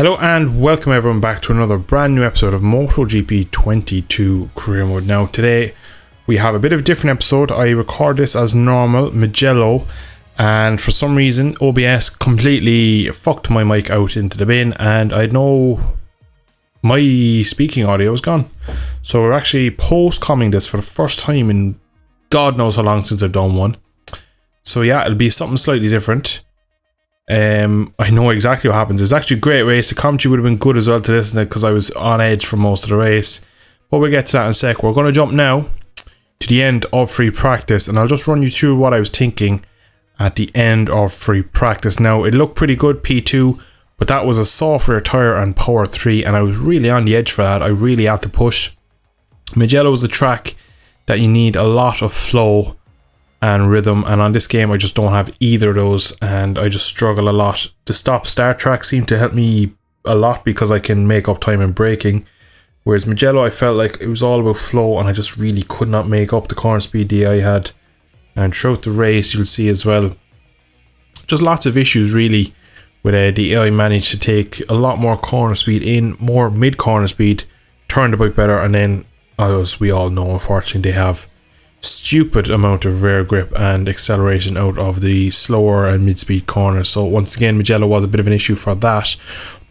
Hello and welcome everyone back to another brand new episode of MotoGP 22 Career Mode. Now today we have a bit of a different episode. I record this as normal, Mugello, and for some reason OBS completely fucked my mic out into the bin and I know my speaking audio is gone. So we're actually post-comming this for the first time in God knows how long since I've done one. So yeah, it'll be something slightly different. I know exactly what happens. It was actually a great race. The commentary would have been good as well to listen to because I was on edge for most of the race. But we'll get to that in a sec. We're going to jump now to the end of free practice and I'll just run you through what I was thinking at the end of free practice. Now, it looked pretty good, P2, but that was a software tyre and power 3 and I was really on the edge for that. I really had to push. Mugello is a track that you need a lot of flow and rhythm, and on this game I just don't have either of those and I just struggle a lot. The stop-start track seemed to help me a lot because I can make up time in braking, whereas Mugello I felt like it was all about flow and I just really could not make up the corner speed the AI had. And throughout the race you'll see as well just lots of issues really with the AI managed to take a lot more corner speed in, more mid corner speed, turned a bit better, and then as we all know unfortunately they have stupid amount of rear grip and acceleration out of the slower and mid-speed corners. So once again Mugello was a bit of an issue for that.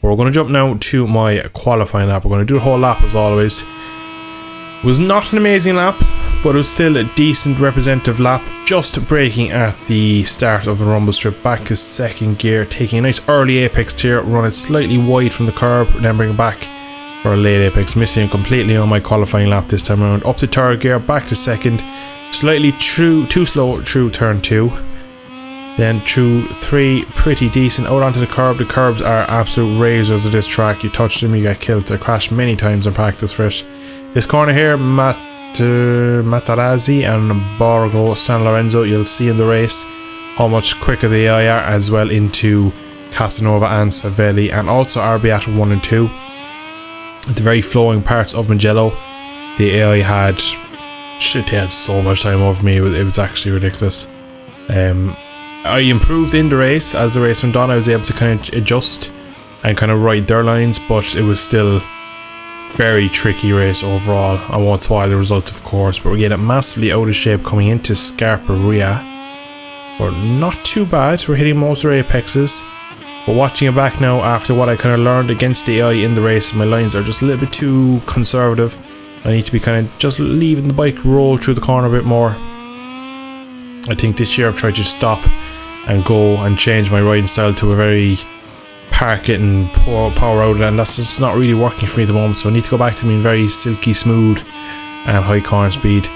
But we're going to jump now to my qualifying lap. We're going to do a whole lap as always. It was not an amazing lap, but it was still a decent representative lap, just braking at the start of the rumble strip, back to second gear, taking a nice early apex here, running slightly wide from the curb, then bring it back for a late apex, missing it completely on my qualifying lap this time around. Up to third gear, back to second, slightly too slow through turn 2, then through 3, pretty decent, out onto the curb. The curbs are absolute razors of this track. You touch them, you get killed. I crashed many times in practice for it. This corner here, Matarazzi and Borgo San Lorenzo, you'll see in the race how much quicker they are, as well into Casanova and Savelli, and also Arbiat 1 and 2. The very flowing parts of Mugello, the AI had they had so much time over me. It was actually ridiculous. I improved in the race as the race went on. I was able to kind of adjust and kind of ride their lines, but it was still very tricky race overall. I won't spoil the result of course, but we're getting massively out of shape coming into Scarperia. We're not too bad, we're hitting most of our apexes. But watching it back now after what I kind of learned against the AI in the race, my lines are just a little bit too conservative. I need to be kind of just leaving the bike roll through the corner a bit more. I think this year I've tried to stop and go and change my riding style to a very park it and power out, and that's just not really working for me at the moment. So I need to go back to being very silky smooth and high corner speed.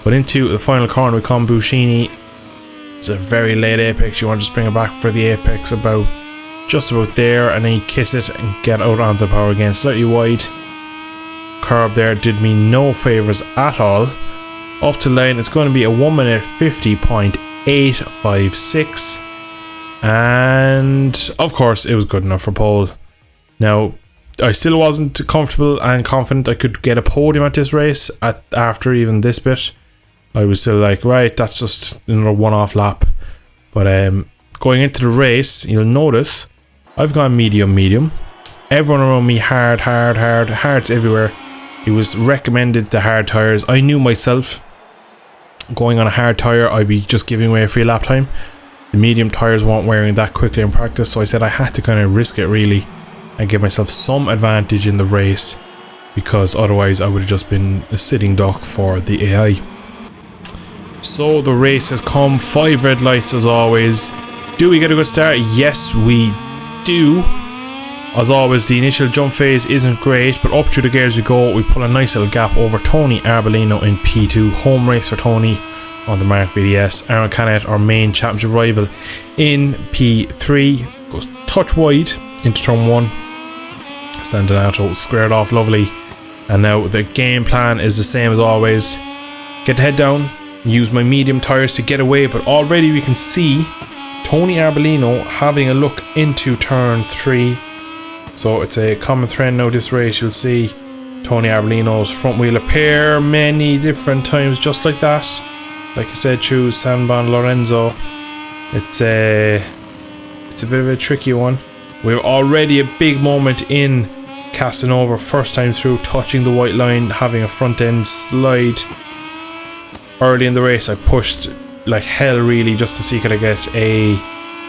But into the final corner we come, Buscini. It's a very late apex. You want to just bring it back for the apex just about there, and then you kiss it and get out onto the power again, slightly wide. Curb there did me no favours at all. Up to the line it's going to be a 1 minute 50.856, and of course it was good enough for pole. Now I still wasn't comfortable and confident I could get a podium at this race after even this bit. I was still like, right, that's just another one-off lap. But going into the race you'll notice I've gone medium. Everyone around me hards everywhere. It was recommended the hard tyres. I knew myself going on a hard tyre I'd be just giving away a free lap time. The medium tyres weren't wearing that quickly in practice, so I said I had to kind of risk it really and give myself some advantage in the race, because otherwise I would have just been a sitting duck for the AI. So the race has come, 5 red lights as always. Do we get a good start? Yes we do. As always the initial jump phase isn't great, but up through the gears we go. We pull a nice little gap over Tony Arbolino in P2. Home race for Tony on the Mark VDS. Aaron Canet, our main championship rival, in P3, goes touch wide into turn 1. San Donato squared off lovely, and now the game plan is the same as always. Get the head down, use my medium tyres to get away, but already we can see Tony Arbolino having a look into turn 3. So it's a common thread now this race. You'll see Tony Arbolino's front wheel appear many different times just like that. Like I said, through San Lorenzo. It's a bit of a tricky one. We're already a big moment in Casanova, first time through, touching the white line, having a front end slide. Early in the race I pushed like hell really just to see could I get a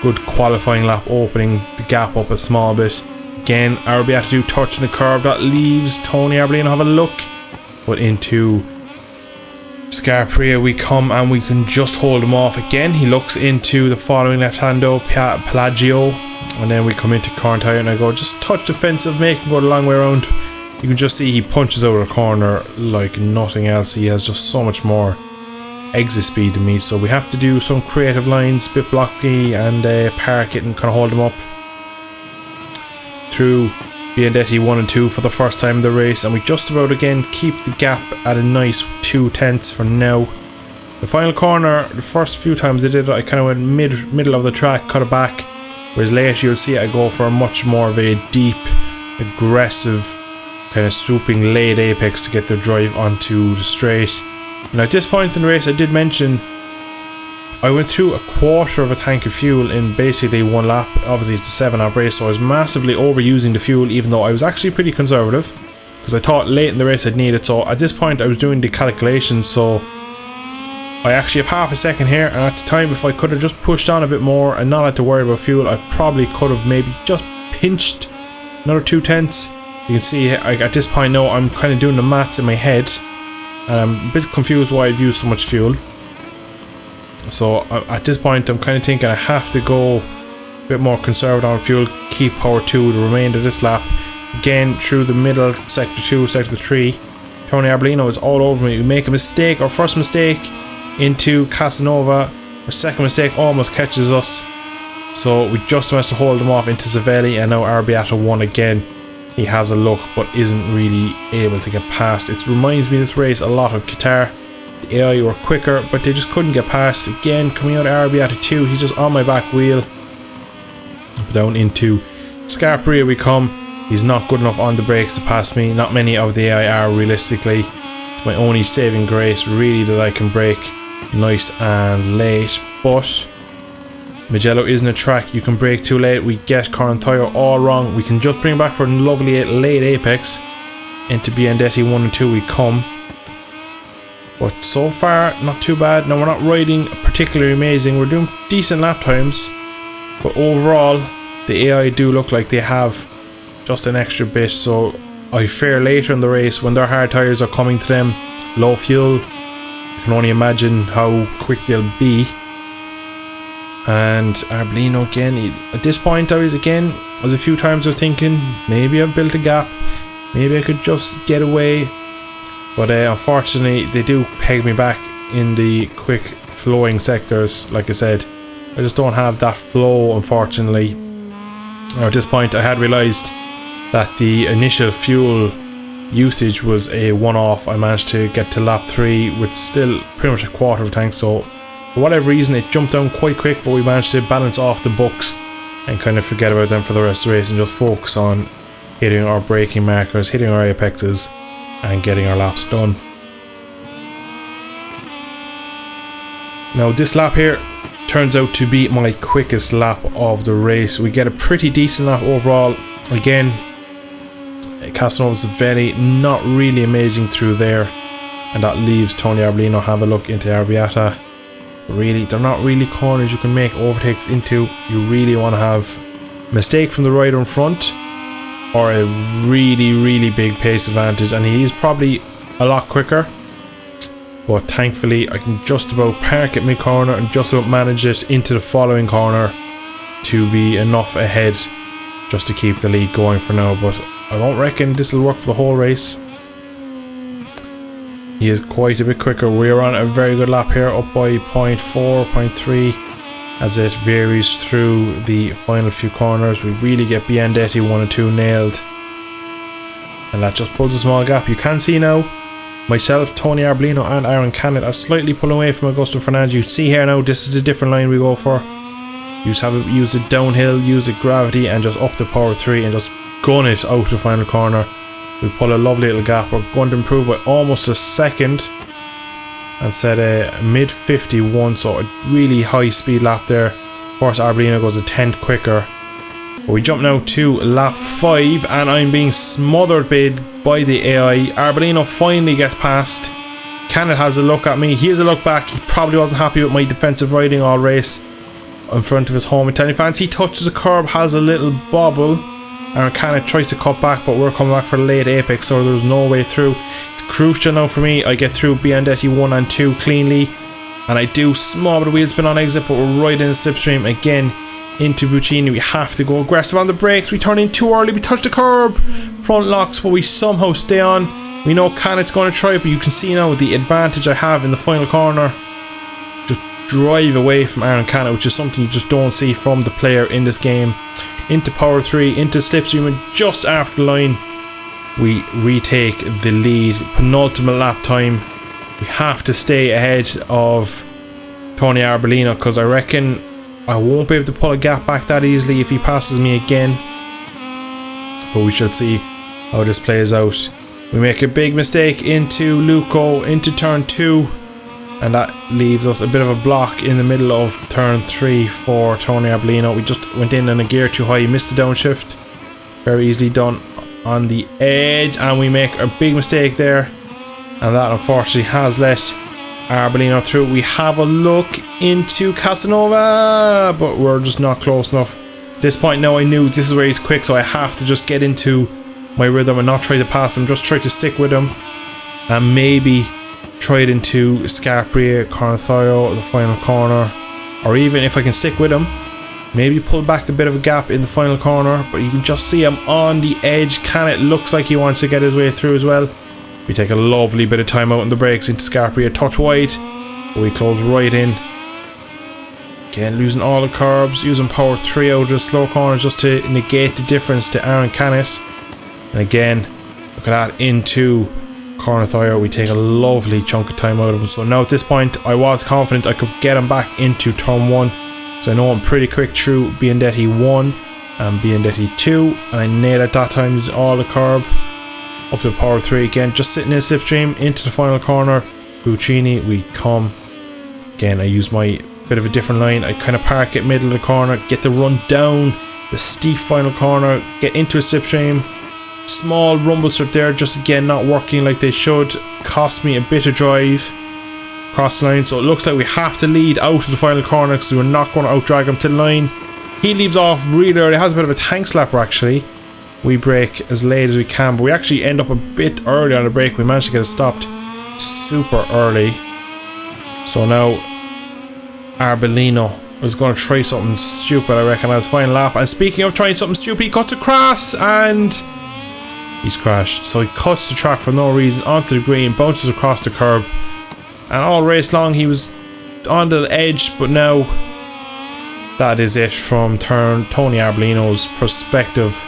good qualifying lap, opening the gap up a small bit. Again, Arrabbiata touching the curb, that leaves Tony Arbolino have a look. But into Scarpria we come, and we can just hold him off. Again, he looks into the following left-hando, Pelagio, and then we come into Corntyre and I go, just touch defensive, make him go the long way around. You can just see he punches out of the corner like nothing else. He has just so much more exit speed than me, so we have to do some creative lines, bit blocky, and park it and kind of hold him up through Biandetti 1 and 2 for the first time in the race, and we just about again keep the gap at a nice 2/10 for now. The final corner, the first few times I did it, I kind of went middle of the track, cut it back, whereas later you'll see I go for a much more of a deep, aggressive, kind of swooping late apex to get the drive onto the straight. Now at this point in the race I did mention I went through a quarter of a tank of fuel in basically one lap. Obviously it's a 7-lap race, so I was massively overusing the fuel, even though I was actually pretty conservative because I thought late in the race I'd need it. So at this point I was doing the calculations, so I actually have half a second here, and at the time if I could have just pushed on a bit more and not had to worry about fuel, I probably could have maybe just pinched another 2/10. You can see at this point now I'm kind of doing the maths in my head and I'm a bit confused why I've used so much fuel. So at this point I'm kind of thinking I have to go a bit more conservative on fuel, keep power 2 the remainder of this lap. Again through the middle, sector 2, sector 3, Tony Arbolino is all over me. We make a mistake, our first mistake into Casanova, our second mistake almost catches us, so we just managed to hold him off into Savelli, and now Arrabbiata won again. He has a look but isn't really able to get past. It reminds me of this race a lot of Qatar. The AI were quicker but they just couldn't get past. Again coming out of Arrabbiata 2, he's just on my back wheel. Down into Scarpria we come. He's not good enough on the brakes to pass me. Not many of the AI are realistically. It's my only saving grace really that I can brake nice and late, but Mugello isn't a track you can brake too late. We get Corntyre all wrong. We can just bring back for a lovely late apex into Biandetti 1 and 2 we come. But so far not too bad. Now we're not riding particularly amazing, we're doing decent lap times, but overall the AI do look like they have just an extra bit, so I fear later in the race when their hard tyres are coming to them, low fuel, I can only imagine how quick they'll be. And Arbolino again, at this point I was a few times I was thinking maybe I've built a gap, maybe I could just get away, but unfortunately they do peg me back in the quick flowing sectors. Like I said, I just don't have that flow unfortunately. Now at this point I had realised that the initial fuel usage was a one-off. I managed to get to lap 3 with still pretty much a quarter of a tank, so for whatever reason it jumped down quite quick, but we managed to balance off the books and kind of forget about them for the rest of the race and just focus on hitting our braking markers, hitting our apexes and getting our laps done. Now this lap here turns out to be my quickest lap of the race. We get a pretty decent lap overall. Again, Casanova's very not really amazing through there, and that leaves Tony Arbolino have a look into Arrabbiata. Really, they're not really corners you can make overtakes into. You really want to have a mistake from the rider in front or a really big pace advantage, and he is probably a lot quicker, but thankfully I can just about park at mid corner and just about manage it into the following corner to be enough ahead just to keep the lead going for now. But I don't reckon this will work for the whole race. He is quite a bit quicker. We're on a very good lap here, up by 0.4, 0.3 as it varies through the final few corners. We really get Biandetti 1 and 2 nailed, and that just pulls a small gap. You can see now myself, Tony Arbolino and Aaron Canet are slightly pulling away from Augusto Fernandez. You see here now, this is a different line we go for. You just have it, use it downhill, use the gravity and just up to power 3 and just gun it out the final corner. We pull a lovely little gap. We're going to improve by almost a second and set a mid 51, so a really high speed lap there. Of course Arbolino goes a tenth quicker, But we jump now to lap 5 and I'm being smothered by the AI. Arbolino finally gets past. Canet has a look at me. He has a look back. He probably wasn't happy with my defensive riding all race in front of his home Italian fans. He touches a curb, has a little bobble. Aaron Canet tries to cut back, but we're coming back for late apex, so there's no way through. It's crucial now for me. I get through Biandetti 1 and 2 cleanly. And I do small bit of wheel spin on exit, but we're right in the slipstream again into Buccini. We have to go aggressive on the brakes. We turn in too early. We touch the curb. Front locks, but we somehow stay on. We know Canet's going to try it, but you can see now the advantage I have in the final corner. Just drive away from Aaron Canet, which is something you just don't see from the player in this game. Into power 3, into slipstream, and just after the line, we retake the lead. Penultimate lap time. We have to stay ahead of Tony Arbolino, because I reckon I won't be able to pull a gap back that easily if he passes me again. But we shall see how this plays out. We make a big mistake into Luco, into turn 2, and that leaves us a bit of a block in the middle of turn 3 for Tony Arbolino. We just went in on a gear too high, missed the downshift. Very easily done on the edge, and we make a big mistake there. And that unfortunately has let Arbolino through. We have a look into Casanova, but we're just not close enough. At this point now I knew this is where he's quick, so I have to just get into my rhythm and not try to pass him, just try to stick with him. And maybe try it into Scarpria, Cornathoyo, the final corner. Or even if I can stick with him, maybe pull back a bit of a gap in the final corner. But you can just see him on the edge. Canet looks like he wants to get his way through as well. We take a lovely bit of time out on the brakes into Scarpia, touch wide, but we close right in. Again, losing all the curbs, using power 3 out of the slow corners just to negate the difference to Aaron Canet. And again, look at that, into Cornathoyo. We take a lovely chunk of time out of him. So now at this point, I was confident I could get him back into turn 1. So I know I'm pretty quick through Biandetti 1 and Biandetti 2. And I nailed it that time using all the curb. Up to power 3 again, just sitting in a slipstream into the final corner. Buccini, we come. Again, I use my bit of a different line. I kind of park it middle of the corner, get the run down the steep final corner, get into a slipstream. Small rumble strip there, just again not working like they should. Cost me a bit of drive across the line, so it looks like we have to lead out of the final corner because we're not going to outdrag him to the line. He leaves off really early, has a bit of a tank slapper actually. We brake as late as we can, but we actually end up a bit early on the brake. We managed to get it stopped super early. So now Arbolino is going to try something stupid, I reckon, on his final lap. And speaking of trying something stupid, he cuts across and he's crashed. So he cuts the track for no reason onto the green, bounces across the curb, and all race long he was on the edge. But now that is it from Tony Arbolino's perspective.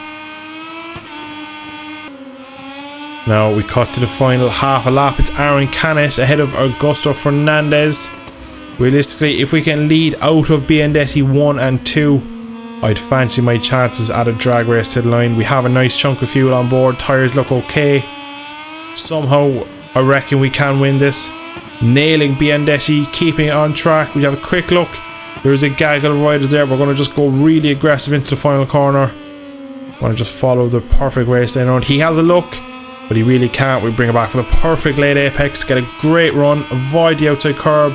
Now we cut to the final half a lap. It's Aaron Canet ahead of Augusto Fernandez. Realistically, if we can lead out of Biandetti 1 and 2, I'd fancy my chances at a drag race to the line. We have a nice chunk of fuel on board. Tyres look okay. Somehow, I reckon we can win this. Nailing Biandetti, keeping it on track. We have a quick look. There's a gaggle of riders there. We're going to just go really aggressive into the final corner. I'm going to just follow the perfect race lane around. He has a look, but he really can't. We bring it back for the perfect late apex, get a great run, avoid the outside curb,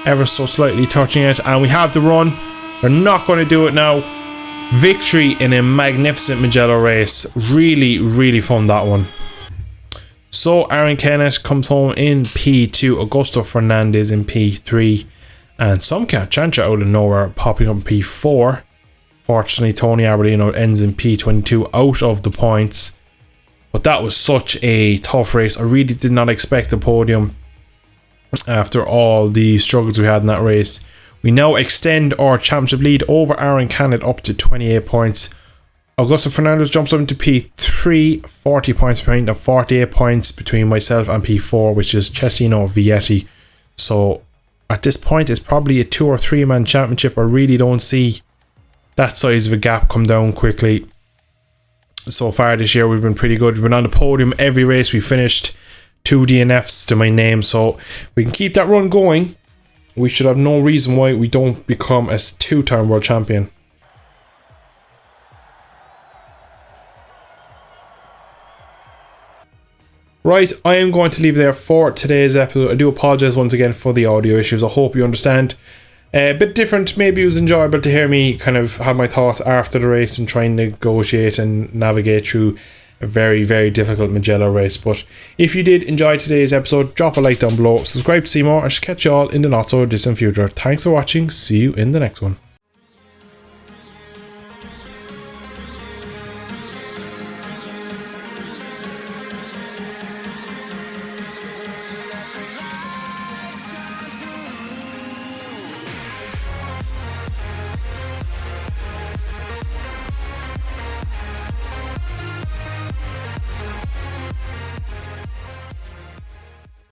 ever so slightly touching it, and we have the run. They're not going to do it now. Victory in a magnificent Mugello race. Really, really fun, that one. So Aaron Canet comes home in P2, Augusto Fernandez in P3, and some cat Chancha out of nowhere popping up in P4. Fortunately, Tony Arbolino ends in P22 out of the points. But that was such a tough race. I really did not expect the podium after all the struggles we had in that race. We now extend our championship lead over Aaron Canet up to 28 points. Augusto Fernandez jumps up into P3, 40 points behind, and 48 points between myself and P4, which is Cestino Vietti. So at this point, it's probably a 2 or 3 man championship. I really don't see that size of a gap come down quickly. So far this year we've been pretty good. We've been on the podium every race. We finished 2 DNFs to my name, so we can keep that run going. We should have no reason why we don't become a 2-time world champion. Right, I am going to leave there for today's episode. I do apologise once again for the audio issues. I hope you understand. A bit different. Maybe it was enjoyable to hear me kind of have my thoughts after the race and try and negotiate and navigate through a very, very difficult Mugello race. But if you did enjoy today's episode, drop a like down below, subscribe to see more, and I shall catch you all in the not so distant future. Thanks for watching. See you in the next one.